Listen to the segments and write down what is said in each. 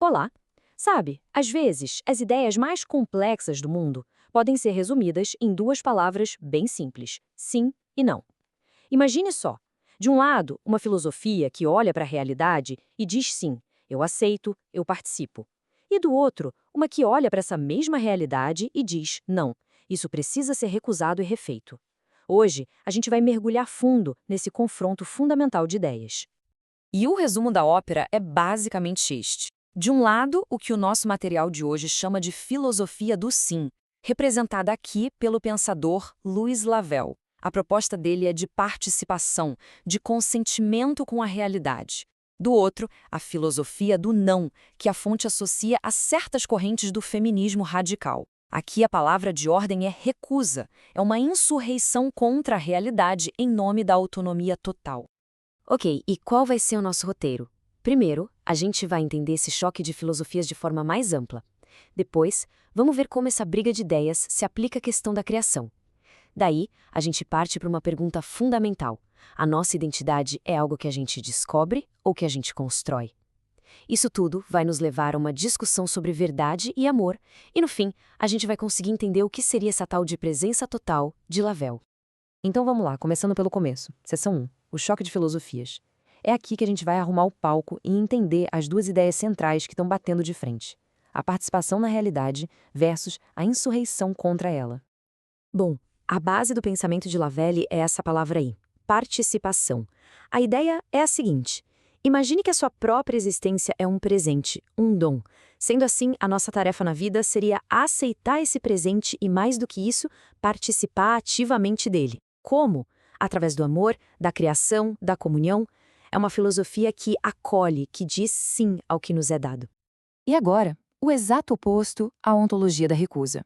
Olá! Sabe, às vezes, as ideias mais complexas do mundo podem ser resumidas em duas palavras bem simples: sim e não. Imagine só. De um lado, uma filosofia que olha para a realidade e diz sim, eu aceito, eu participo. E do outro, uma que olha para essa mesma realidade e diz não, isso precisa ser recusado e refeito. Hoje, a gente vai mergulhar fundo nesse confronto fundamental de ideias. E o resumo da ópera é basicamente este. De um lado, o que o nosso material de hoje chama de filosofia do sim, representada aqui pelo pensador Louis Lavelle. A proposta dele é de participação, de consentimento com a realidade. Do outro, a filosofia do não, que a fonte associa a certas correntes do feminismo radical. Aqui a palavra de ordem é recusa, é uma insurreição contra a realidade em nome da autonomia total. Ok, e qual vai ser o nosso roteiro? Primeiro, a gente vai entender esse choque de filosofias de forma mais ampla. Depois, vamos ver como essa briga de ideias se aplica à questão da criação. Daí, a gente parte para uma pergunta fundamental. A nossa identidade é algo que a gente descobre ou que a gente constrói? Isso tudo vai nos levar a uma discussão sobre verdade e amor, e no fim, a gente vai conseguir entender o que seria essa tal de presença total de Lavelle. Então vamos lá, começando pelo começo. Seção 1. O choque de filosofias. É aqui que a gente vai arrumar o palco e entender as duas ideias centrais que estão batendo de frente. A participação na realidade versus a insurreição contra ela. Bom, a base do pensamento de Lavelle é essa palavra aí, participação. A ideia é a seguinte: imagine que a sua própria existência é um presente, um dom. Sendo assim, a nossa tarefa na vida seria aceitar esse presente e, mais do que isso, participar ativamente dele. Como? Através do amor, da criação, da comunhão. É uma filosofia que acolhe, que diz sim ao que nos é dado. E agora, o exato oposto à ontologia da recusa.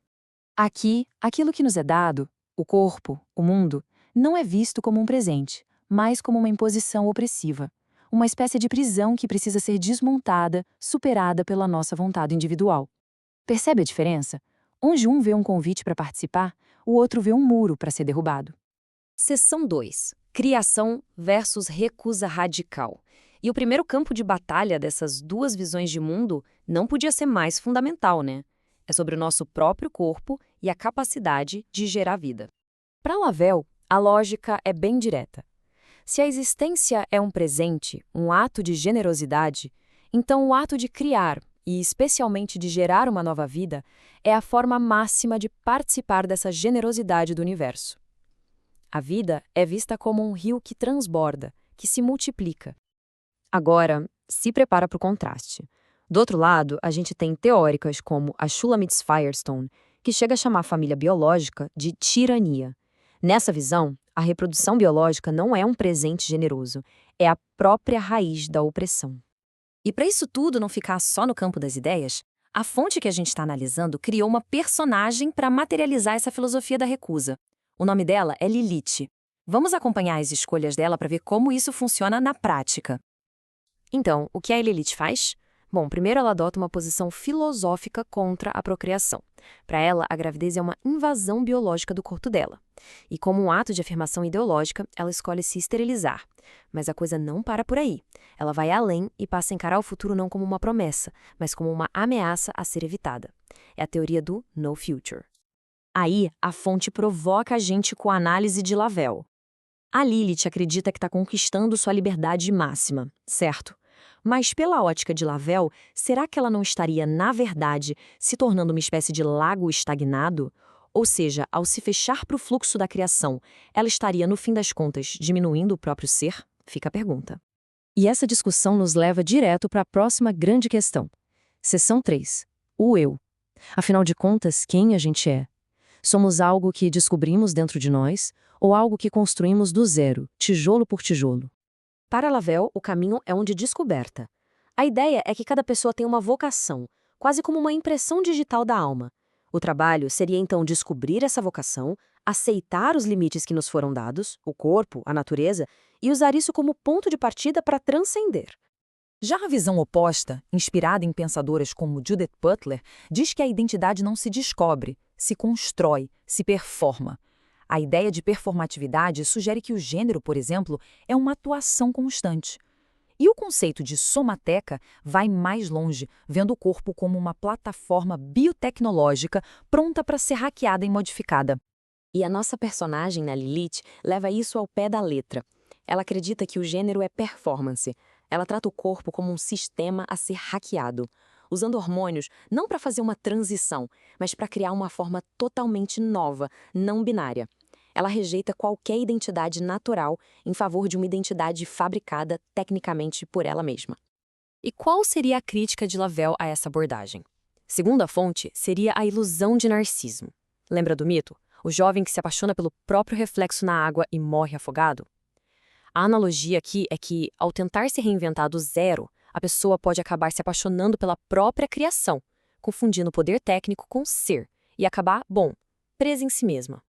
Aqui, aquilo que nos é dado, o corpo, o mundo, não é visto como um presente, mas como uma imposição opressiva, uma espécie de prisão que precisa ser desmontada, superada pela nossa vontade individual. Percebe a diferença? Onde um vê um convite para participar, o outro vê um muro para ser derrubado. Seção 2. Criação versus recusa radical. E o primeiro campo de batalha dessas duas visões de mundo não podia ser mais fundamental, né? É sobre o nosso próprio corpo e a capacidade de gerar vida. Para Lavelle, a lógica é bem direta. Se a existência é um presente, um ato de generosidade, então o ato de criar, e especialmente de gerar uma nova vida, é a forma máxima de participar dessa generosidade do universo. A vida é vista como um rio que transborda, que se multiplica. Agora, se prepara para o contraste. Do outro lado, a gente tem teóricas como a Shulamit Firestone, que chega a chamar a família biológica de tirania. Nessa visão, a reprodução biológica não é um presente generoso, é a própria raiz da opressão. E para isso tudo não ficar só no campo das ideias, a fonte que a gente está analisando criou uma personagem para materializar essa filosofia da recusa. O nome dela é Lilith. Vamos acompanhar as escolhas dela para ver como isso funciona na prática. Então, o que a Lilith faz? Bom, primeiro ela adota uma posição filosófica contra a procriação. Para ela, a gravidez é uma invasão biológica do corpo dela. E como um ato de afirmação ideológica, ela escolhe se esterilizar. Mas a coisa não para por aí. Ela vai além e passa a encarar o futuro não como uma promessa, mas como uma ameaça a ser evitada. É a teoria do no future. Aí, a fonte provoca a gente com a análise de Lavelle. A Lilith acredita que está conquistando sua liberdade máxima, certo? Mas pela ótica de Lavelle, será que ela não estaria, na verdade, se tornando uma espécie de lago estagnado? Ou seja, ao se fechar para o fluxo da criação, ela estaria, no fim das contas, diminuindo o próprio ser? Fica a pergunta. E essa discussão nos leva direto para a próxima grande questão. Seção 3. O eu. Afinal de contas, quem a gente é? Somos algo que descobrimos dentro de nós ou algo que construímos do zero, tijolo por tijolo? Para Lavelle, o caminho é um de descoberta. A ideia é que cada pessoa tem uma vocação, quase como uma impressão digital da alma. O trabalho seria então descobrir essa vocação, aceitar os limites que nos foram dados, o corpo, a natureza, e usar isso como ponto de partida para transcender. Já a visão oposta, inspirada em pensadoras como Judith Butler, diz que a identidade não se descobre, se constrói, se performa. A ideia de performatividade sugere que o gênero, por exemplo, é uma atuação constante. E o conceito de somateca vai mais longe, vendo o corpo como uma plataforma biotecnológica pronta para ser hackeada e modificada. E a nossa personagem, na Lilith, leva isso ao pé da letra. Ela acredita que o gênero é performance. Ela trata o corpo como um sistema a ser hackeado, usando hormônios não para fazer uma transição, mas para criar uma forma totalmente nova, não binária. Ela rejeita qualquer identidade natural em favor de uma identidade fabricada tecnicamente por ela mesma. E qual seria a crítica de Lavelle a essa abordagem? Segundo a fonte, seria a ilusão de narcisismo. Lembra do mito? O jovem que se apaixona pelo próprio reflexo na água e morre afogado? A analogia aqui é que, ao tentar se reinventar do zero, a pessoa pode acabar se apaixonando pela própria criação, confundindo o poder técnico com ser, e acabar, presa em si mesma.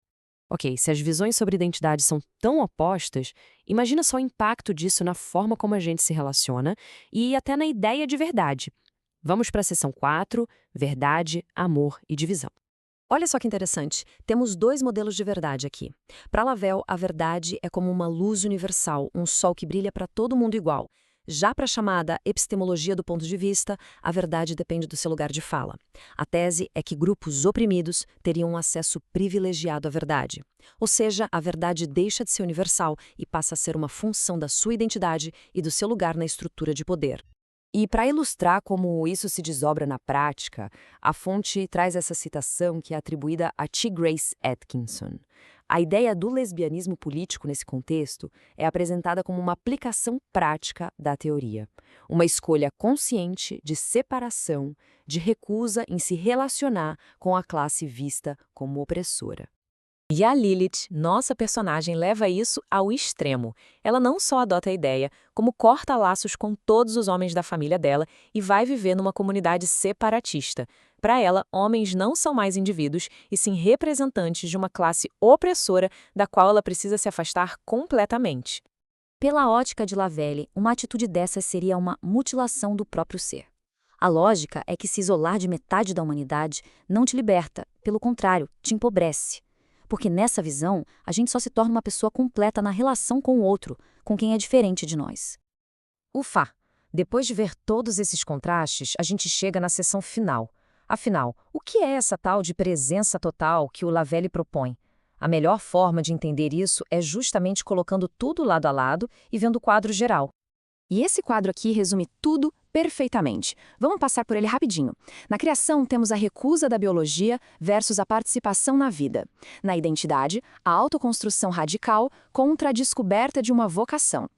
Ok, se as visões sobre identidade são tão opostas, imagina só o impacto disso na forma como a gente se relaciona e até na ideia de verdade. Vamos para a seção 4, verdade, amor e divisão. Olha só que interessante, temos dois modelos de verdade aqui. Para Lavelle, a verdade é como uma luz universal, um sol que brilha para todo mundo igual. Já para a chamada epistemologia do ponto de vista, a verdade depende do seu lugar de fala. A tese é que grupos oprimidos teriam um acesso privilegiado à verdade. Ou seja, a verdade deixa de ser universal e passa a ser uma função da sua identidade e do seu lugar na estrutura de poder. E para ilustrar como isso se desdobra na prática, a fonte traz essa citação que é atribuída a T. Grace Atkinson. A ideia do lesbianismo político nesse contexto é apresentada como uma aplicação prática da teoria, uma escolha consciente de separação, de recusa em se relacionar com a classe vista como opressora. E a Lilith, nossa personagem, leva isso ao extremo. Ela não só adota a ideia, como corta laços com todos os homens da família dela e vai viver numa comunidade separatista. Para ela, homens não são mais indivíduos, e sim representantes de uma classe opressora da qual ela precisa se afastar completamente. Pela ótica de Lavelle, uma atitude dessas seria uma mutilação do próprio ser. A lógica é que se isolar de metade da humanidade não te liberta, pelo contrário, te empobrece. Porque nessa visão, a gente só se torna uma pessoa completa na relação com o outro, com quem é diferente de nós. Ufa! Depois de ver todos esses contrastes, a gente chega na seção final. Afinal, o que é essa tal de presença total que o Lavelle propõe? A melhor forma de entender isso é justamente colocando tudo lado a lado e vendo o quadro geral. E esse quadro aqui resume tudo perfeitamente. Vamos passar por ele rapidinho. Na criação, temos a recusa da biologia versus a participação na vida. Na identidade, a autoconstrução radical contra a descoberta de uma vocação.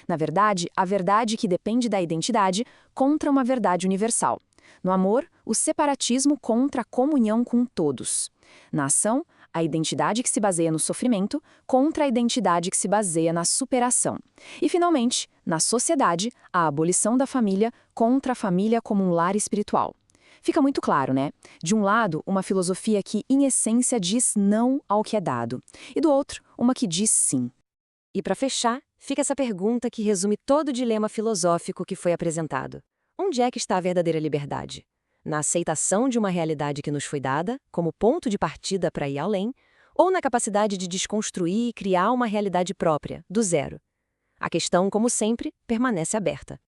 Na verdade, a verdade que depende da identidade contra uma verdade universal. No amor, o separatismo contra a comunhão com todos. Na ação, a identidade que se baseia no sofrimento contra a identidade que se baseia na superação. E, finalmente, na sociedade, a abolição da família contra a família como um lar espiritual. Fica muito claro, né? De um lado, uma filosofia que, em essência, diz não ao que é dado. E do outro, uma que diz sim. E para fechar, fica essa pergunta que resume todo o dilema filosófico que foi apresentado. Onde é que está a verdadeira liberdade? Na aceitação de uma realidade que nos foi dada, como ponto de partida para ir além, ou na capacidade de desconstruir e criar uma realidade própria, do zero? A questão, como sempre, permanece aberta.